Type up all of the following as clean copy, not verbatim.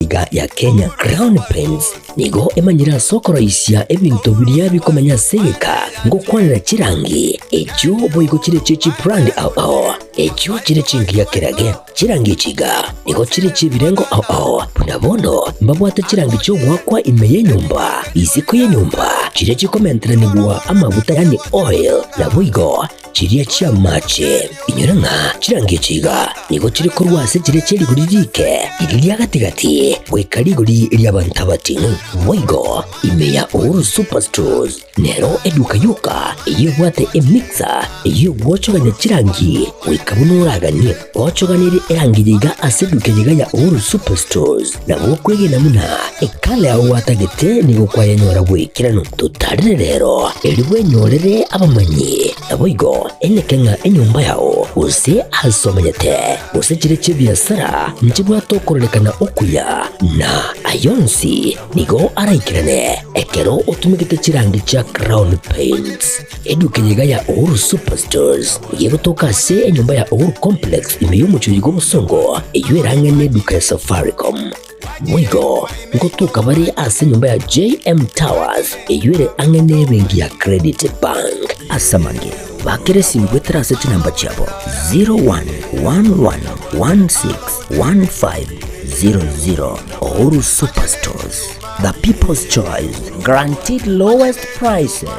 chiga ya Kenya Crown Paints nigo emanyira soko raisia ebintu biria bikomanya seka ngokwanira chirangi echo boigo chire chichi brand ao echo chire chingi ya kirage chirangi chiga nigo chire chibirengo ao punabono mbabwate chirangi cyo gwakwa imeye nyumba iziko ye nyumba chire chikomentera nigwa amavuta yani oil na boigo chiriya chia mache inyuranga chirangi chiga nigo chiri kurwase chire chiri guririke iriya gatigati wekari guri iriya bantabati boigo imeya Uhuru Superstores nero eduka yuka iyo bwate emixer iyo wochoganya chirangi wikabunuraganye wochoganire erangi yiga aseduke yiga ya Uhuru Superstores na wokwege namuna ekale aho watagete nigo kwayanyora wikirano tutarire rero eriwe nyorere abamanyi na boigo Ekeonga enyumba yao use asomanyete use chire chibiasara nchibwa tokorelekana okuya na ayonsi nigo araikirane ekero utumikite chirangi cha Crown Paints eduke yiga ya Uhuru Superstores yego tokase enyumba ya Uhuru Complex imeyumucho yigo musongo eyuerange neduka ya Safaricom Mwigo ngotuka bari ase nyumba ya JM Towers eyuere angene bengi ya Credit Bank asamange bakere simbwetera seti namba chabo 0111161500 Uhuru Superstores, the people's choice, guaranteed lowest prices.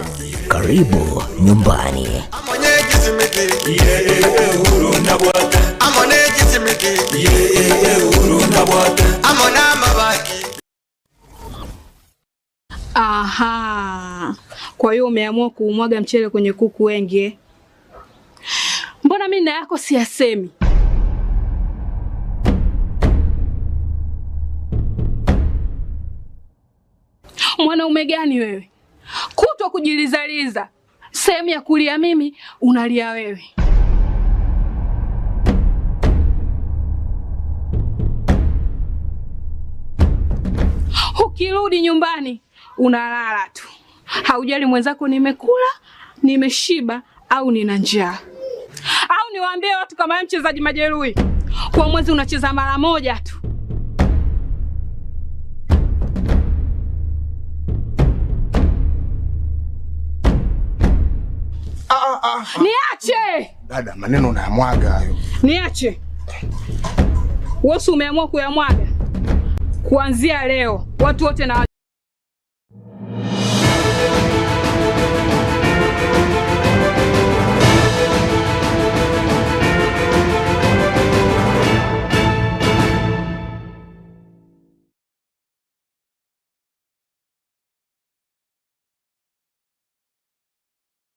Karibu nyumbani. Aha, kwa hiyo umeamua kuumwaga mchele kwenye kuku wengi. Mbona mimi na yako siyasemi? Mwanaume gani wewe? Kutwa kujilizaliza. Sehemu ya kulia mimi, unalia wewe. Ukirudi nyumbani, unalala tu. Haujali mwenzako nimekula, nimeshiba au nina njaa. Au niwaambie watu kama wewe mchezaji majeruhi. Kwa mwezi unacheza mara moja tu. Niache! Dada, maneno unayamwaga hayo. Niache. Wewe umeamua kuyamwaga. Kuanzia leo watu wote na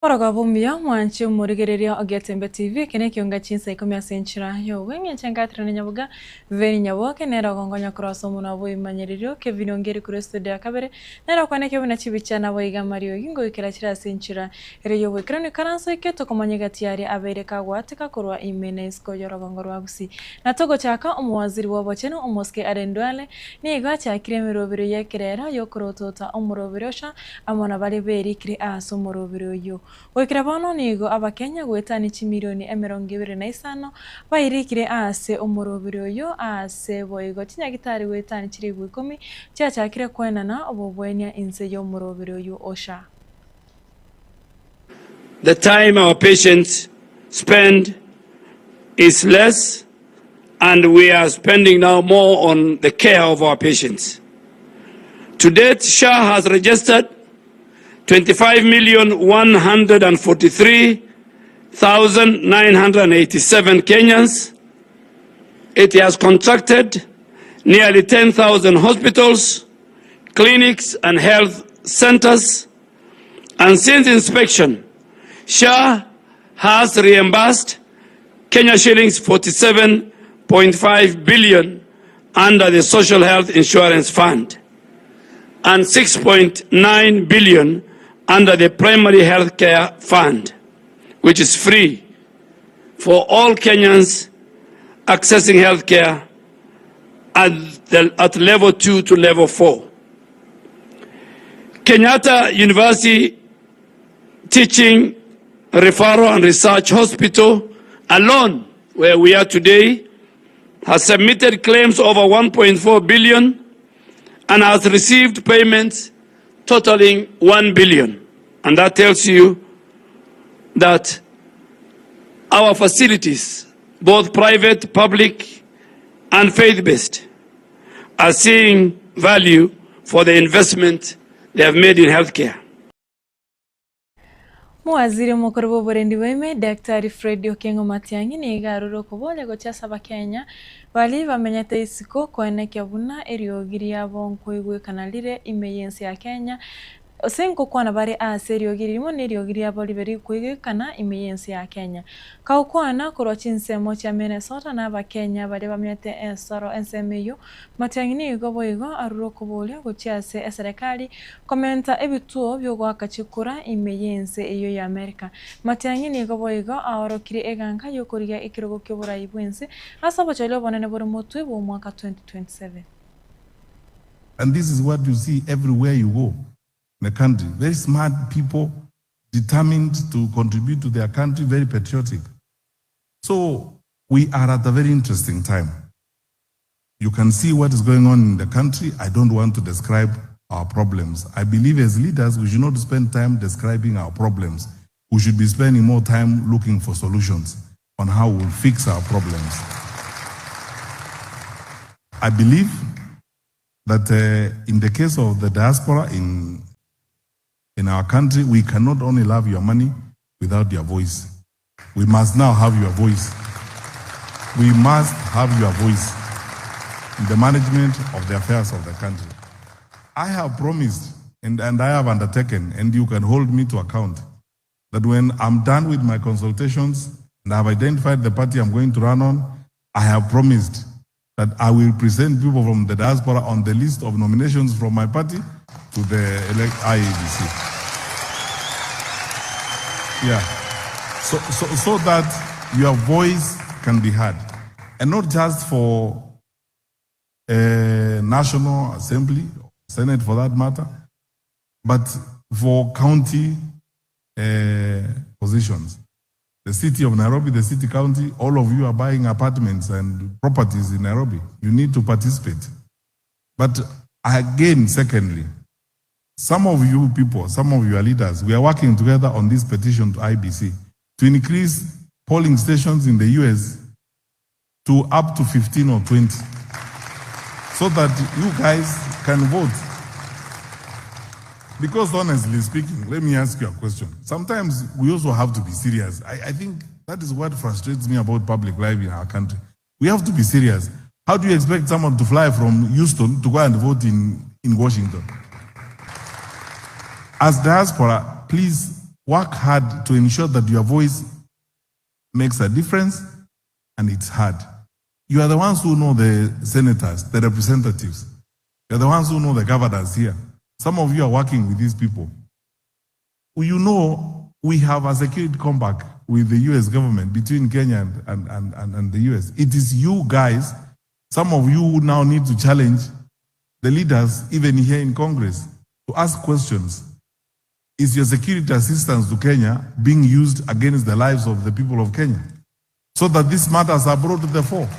Oragabumia mwanchi murigereria Getembe TV kene Ekeonga Chinsa Ikomi asenchira yo wenye changatira Nyaboga veni Nyaboga nera gongonya cross muna boy manyeririo Kevin ongeri kuri studio kabere nera kwane Kevin achibicha na boyiga Mario ingo ikirachira asenchira reyo wekrani karanso iketo komanyega tiari abereka gwatika kurwa imenesko yorogongorwa gusi natogo chaka umuwaziri wabacheno umoske arendwale ni gacha kiremero biro yekerera yokurotota umurobirosha amona bali beri kri asumurobiro yo Wekirabano nigo abakenya gwetani chimilioni 25 bayirikire ase umurobiro yo ase boigo tinyagitari gwetani chirigu 10 cyakire kwenana obobwenya inze yo umurobiro yo osha. The time our patients spend is less and we are spending now more on the care of our patients. To date, SHA has registered 25,143,987 Kenyans. It has contracted nearly 10,000 hospitals, clinics and health centers. And since inspection, SHA has reimbursed Kenya shillings 47.5 billion under the Social Health Insurance Fund and 6.9 billion under the Primary Health Care Fund, which is free for all Kenyans accessing health care at level 2 to level 4. Kenyatta University Teaching, Referral and Research Hospital alone, where we are today, has submitted claims over 1.4 billion and has received payments totaling 1 billion. And that tells you that our facilities, both private, public, and faith-based, are seeing value for the investment they have made in healthcare. Mwaziri mukuru w'uburendi w'eme Dr. Fred Okengo Matiang'i ni igaruro kubole gochasa bakenya bali bamenyete isiko kwenekya buna eriogiria bonko igwekanalire imeyensi ya Kenya osenko kwana bari aseriogirimo neriogiria bali bari kwigekana imeyensi ya Kenya kaukwana kuro Chinsa cha Minnesota na bakenya bali bamenyete esoro ensemeyo Matiang'i ni goboigo aruro kubole gochase serikali komenta ebituo byo gwakachikura imeyensi iyo ya Amerika Matiang'i ni goboigo aorokiri eganga yokoriga ikirogo kyoburayi bwense asaba chalo bonene bori mutwe bo mwaka 2027. And this is what you see everywhere you go in the country. Very smart people, determined to contribute to their country, very patriotic. So we are at a very interesting time. You can see what is going on in the country. I don't want to describe our problems. I believe as leaders, we should not spend time describing our problems. We should be spending more time looking for solutions on how we'll fix our problems. I believe that in the case of the diaspora in our country, we cannot only love your money without your voice. We must now have your voice. We must have your voice in the management of the affairs of the country. I have promised and I have undertaken, and you can hold me to account, that when I'm done with my consultations and I've identified the party I'm going to run on, I have promised that I will present people from the diaspora on the list of nominations from my party to the IEBC. Yeah, so that your voice can be heard, and not just for National Assembly, Senate for that matter, but for county positions. The city of Nairobi, the city county, all of you are buying apartments and properties in Nairobi. You need to participate. But again, secondly, some of you people, some of your leaders, we are working together on this petition to IBC to increase polling stations in the US to up to 15 or 20 so that you guys can vote. Because honestly speaking, let me ask you a question. Sometimes we also have to be serious. I think that is what frustrates me about public life in our country. We have to be serious. How do you expect someone to fly from Houston to go and vote in Washington? As diaspora, please work hard to ensure that your voice makes a difference and it's heard. You are the ones who know the senators, the representatives. You are the ones who know the governors here. Some of you are working with these people. You know, we have a security compact with the US government between Kenya and the US. It is you guys, some of you who now need to challenge the leaders, even here in Congress, to ask questions. Is your security assistance to Kenya being used against the lives of the people of Kenya? So that these matters are brought to the fore.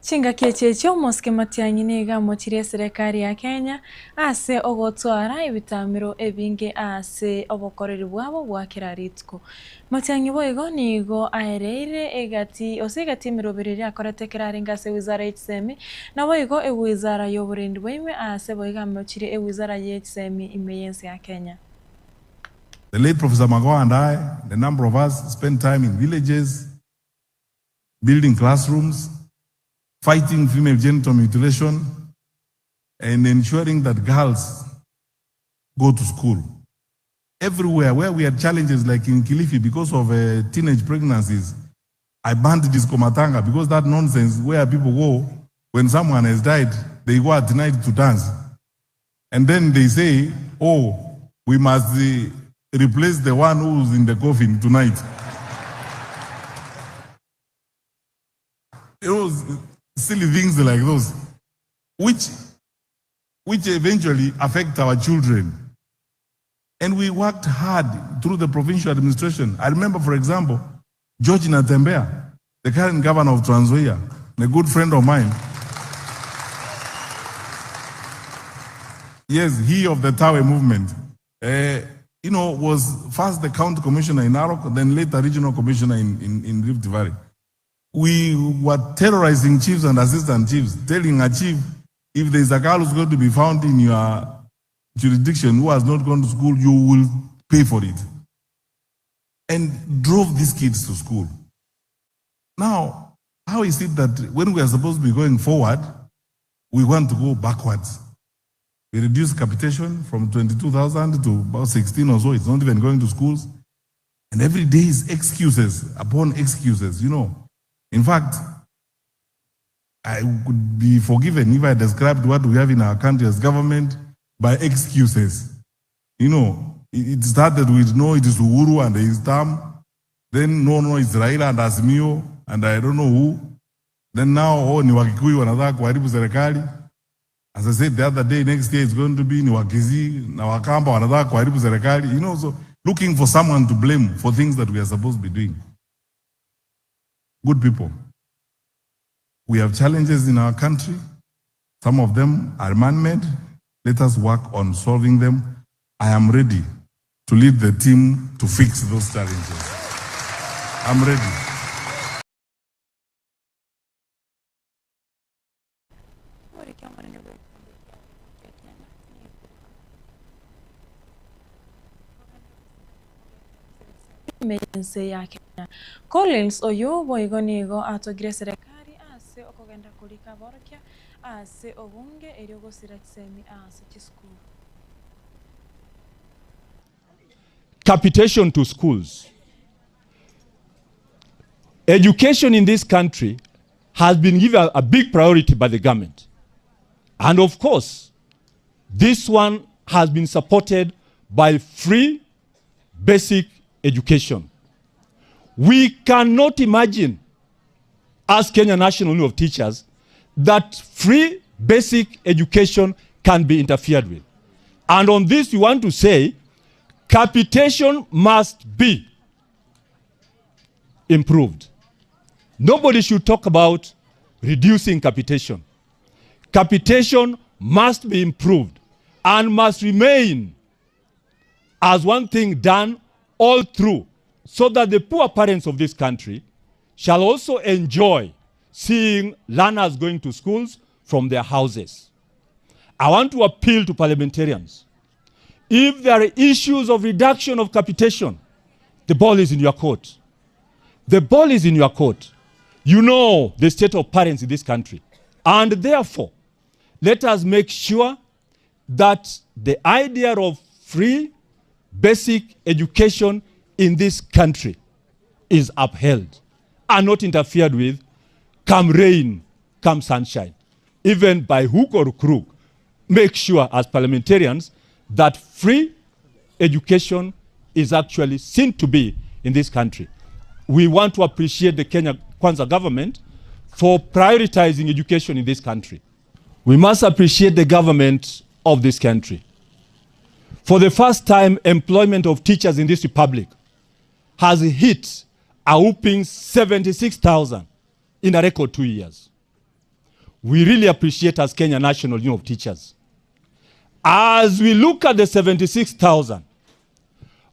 Chinga kechecho moske Matiang'i niga mochire serikali ya Kenya ase ogotwara ibitamiro ebinge ase obokoreri bwabo bwakira ritko. Matiang'i boigo nigo aereire egati osegati mirobiriri akoretekera ringase wizara y'Ekisemi na boigo ewizara y'oburendi bwime ase boiga mochire ewizara y'Ekisemi imeyensi ya Kenya. The late Professor Magoha and I, the number of us, spent time in villages, building classrooms, fighting female genital mutilation, and ensuring that girls go to school. Everywhere where we had challenges like in Kilifi because of teenage pregnancies, I banned disco matanga because that nonsense where people go, when someone has died, they go at night to dance. And then they say, oh, we must replace the one who's in the coffin tonight. It was silly things like those, which eventually affect our children. And we worked hard through the provincial administration. I remember, for example, George Natembea, the current governor of Trans Nzoia, a good friend of mine. Yes, he of the Tawe movement. Was first the county commissioner in Narok, then later regional commissioner in Rift Valley. We were terrorizing chiefs and assistant chiefs, telling a chief, if there is a girl who's going to be found in your jurisdiction who has not gone to school, you will pay for it. And drove these kids to school. Now, how is it that when we are supposed to be going forward, we want to go backwards? We reduced capitation from 22,000 to about 16 or so. It's not even going to schools. And every day is excuses upon excuses, In fact, I would be forgiven if I described what we have in our country as government by excuses. It started with no, it is Uhuru and his term. Then no, it's Raila and Azimio and I don't know who. Then now, ni Wakikuyu wanataka kuharibu serikali. As I said the other day, next year it's going to be ni Kisii na Wakamba wanataka kuharibu serikali. So looking for someone to blame for things that we are supposed to be doing. Good people. We have challenges in our country. Some of them are man-made. Let us work on solving them. I am ready to lead the team to fix those challenges. I'm ready. Emergency ya Kenya. Collins oyo boigonigo atogire serikali ase okogenda kulika borokia ase obunge eriogo siratsemi ase chisku. Capitation to schools. Education in this country has been given a big priority by the government. And of course, this one has been supported by free basic education. We cannot imagine, as Kenya National Union of Teachers, that free basic education can be interfered with. And on this, we want to say, capitation must be improved. Nobody should talk about reducing capitation. Capitation must be improved and must remain as one thing done all through, so that the poor parents of this country shall also enjoy seeing learners going to schools from their houses. I want to appeal to parliamentarians. If there are issues of reduction of capitation, the ball is in your court. The ball is in your court. You know the state of parents in this country. And therefore, let us make sure that the idea of free basic education in this country is upheld and not interfered with, come rain, come sunshine. Even by hook or crook, make sure as parliamentarians that free education is actually seen to be in this country. We want to appreciate the Kenya Kwanza government for prioritizing education in this country. We must appreciate the government of this country. For the first time, employment of teachers in this republic has hit a whopping 76,000 in a record 2 years. We really appreciate as Kenya National Union of Teachers. As we look at the 76,000,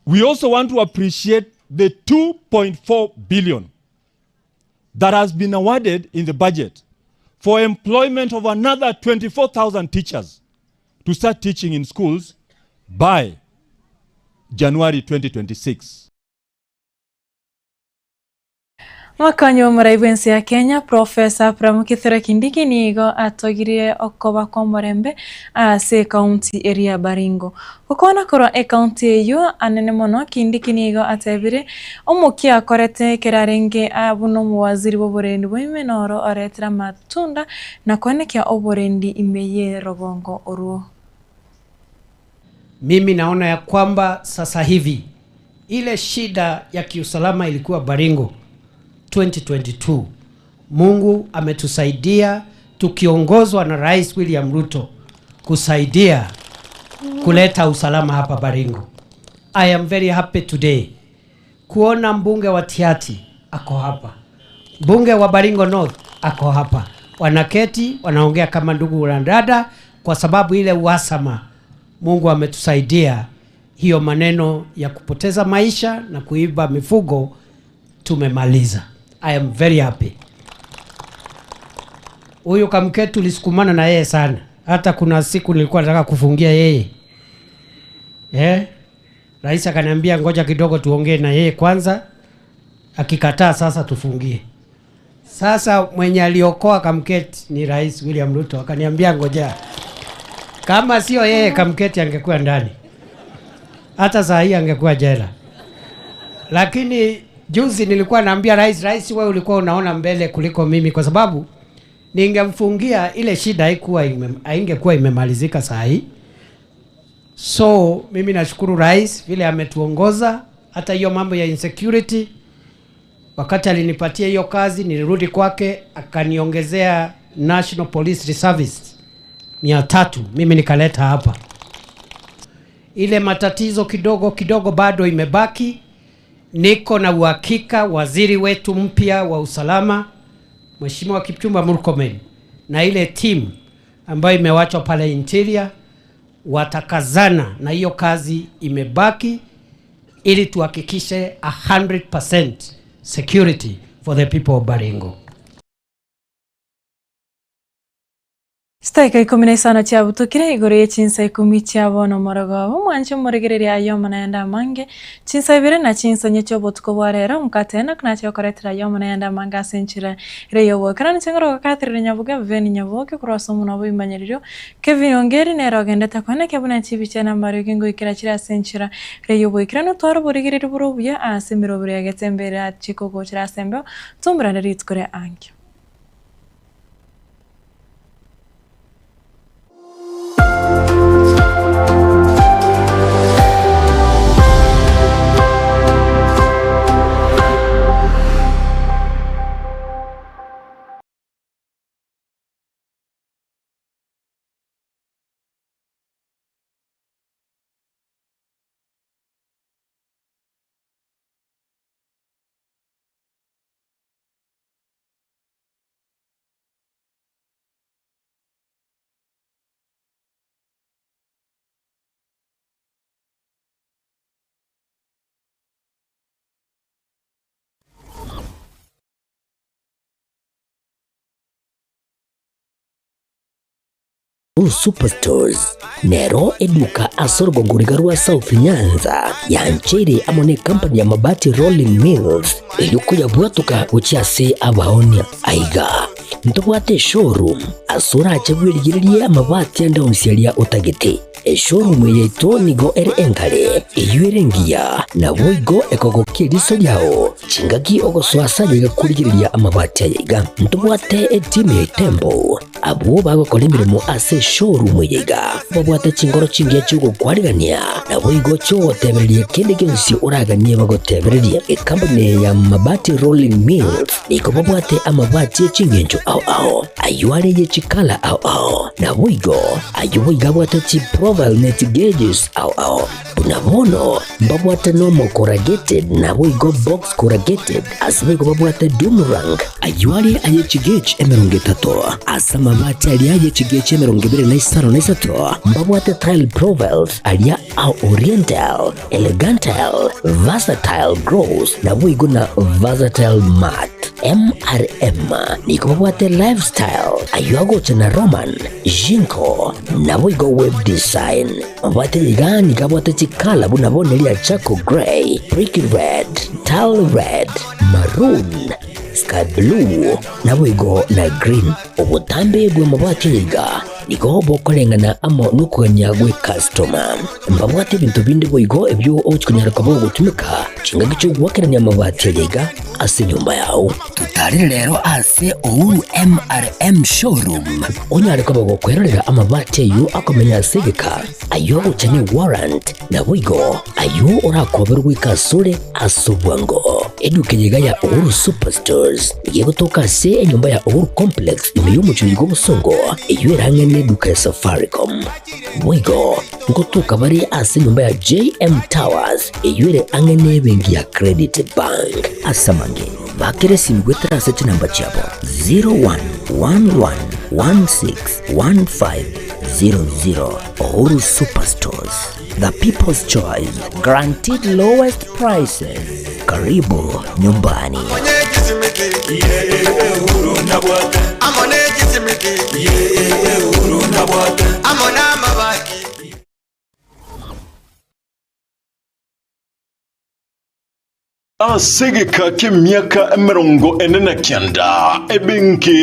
we also want to appreciate the 2.4 billion that has been awarded in the budget for employment of another 24,000 teachers to start teaching in schools by January 2026. Wakanyo maraibensi ya Kenya, Professor Pramukithira Kindiki nigo atogirie okoba kwa morembe ase county area Baringo. Ukona koro county eyo anene mono Kindiki nigo atebire omukia korete kerarenge abuno muwaziri w'oburendi bw'imenoro oretera matunda na kwenekia oburendi imeye rogongo oruo. Mimi naona ya kwamba sasa hivi ile shida ya kiusalama ilikuwa Baringo 2022. Mungu ametusaidia tukiongozwa na Rais William Ruto kusaidia kuleta usalama hapa Baringo. I am very happy today kuona mbunge wa Tiati ako hapa. Mbunge wa Baringo North ako hapa. Wanaketi wanaongea kama ndugu na dada kwa sababu ile uhasama Mungu ametusaidia, hiyo maneno ya kupoteza maisha na kuiba mifugo tumemaliza. I am very happy. Huyu Kamketu tulisukumana na yeye sana. Hata kuna siku nilikuwa nataka kufungia yeye. Rais akaniambia ngoja kidogo tuongee na yeye kwanza. Akikataa sasa tufungie. Sasa mwenye aliokoa Kamketu ni Rais William Ruto. Akaniambia ngoja. Kama sio yeye Kamketu angekuwa ndani. Hata saa hii angekuwa jela. Lakini juzi nilikuwa naambia rais wewe ulikuwa unaona mbele kuliko mimi, kwa sababu ningemfungia ile shida haingekuwa imemalizika saa hii. So mimi nashukuru rais vile ametuongoza. Hata hiyo mambo ya insecurity, wakati alinipatia hiyo kazi nilirudi kwake akaniongezea National Police Reservice 300 mimi nikaleta hapa. Ile matatizo kidogo bado imebaki. Niko na uhakika waziri wetu mpya wa usalama Mheshimiwa Kipchumba Murkomen na ile team ambayo imewachwa pale interior watakazana na hiyo kazi imebaki, ili tuhakikishe 100% security for the people of Baringo. Staika Ikomi na isano chia butukire igoro ye Chinsa Ikomi chia bono morogo mwancho moregereri ayo manaenda mange Chinsa ibere na Chinsa nyecho botuko bwarera mukatena kana chia koretera ayo manaenda manga senchira reyo wokana nsengoro kathire Nyaboga veni Nyaboga kuroso muno bimanyiriro Kevin Ongeri ne rogenda takwana kebuna TV chana Mario Kingo ikira chira senchira reyo wokana no twaro boregereri burubuya asemiro bure Getembe chiko go chira sembo tumbra ritkore ankyo. Superstores nero eduka asorgo nguriga rwa South Nyanza yanchere amone company ya mabati Rolling Mills eyuko yabwatuka ucyase abaonia aiga ntobwate showroom asura achabwirigiriye amabati andonsialia utagete showroom yeto nigo enkale eyuerengia na boigo ekogokie liso lyao chingagi ogoswasa kurigiriya amabati aiga ntobwate team Tembo abo bagokolemiremo ase showroom yiga babwate chingoro chingia chugo kwarigania na boigo cho teberie kende gensi uraganie bagoteberie company ya mabati Rolling Mills niko babwate amabati chingenjo ao ayuare ye chikala ao na boigo ayuiga bwate chi profile net gauges ao bunabono babwate normal corrugated na boigo box corrugated asbego babwate Dumrang ayuare aye chigage emerongetato asama mabati alia ye chigage emerongibere na isaro na isato babwate tile profiles alia au oriental elegantal versatile gross na boigo na versatile mat MRM niko babwate lifestyle ayuago chana Roman Jinko na boigo web design babwate ligani kabwate chikala bunabone lia Chaco Gray, Brick Red, Tile Red, Maroon, Sky Blue na boigo na Green ubutambe bwe mabwate liga niko bokolengana amo nukonyagwe customer mbabwate bintu bindi boigo ebyo ochkunyara kabo gutumika chinga gicho gwakeranya mabati liga ase nyumba yao tutari rero ase Uhuru MRM showroom onyare kabo gukwerera amabati yu akomenya segeka ayo uchane warrant na boigo ayo urakoberwa ikasure asubwango eduke yiga ya Uhuru Superstores igiye gutoka se enyumba ya Uhuru Complex imeyumucyo gobusongo iyo erangene duka ya Safaricom boigo ngotuka bari ase nyumba ya JM Towers iyo ere angene bengi ya Credit Bank asamange bakere simgwetera se namba chabo 01 11161500. Uhuru Superstores, the people's choice, guaranteed lowest prices. Karibu nyumbani. Asegeka k'emyaka 49 ebinki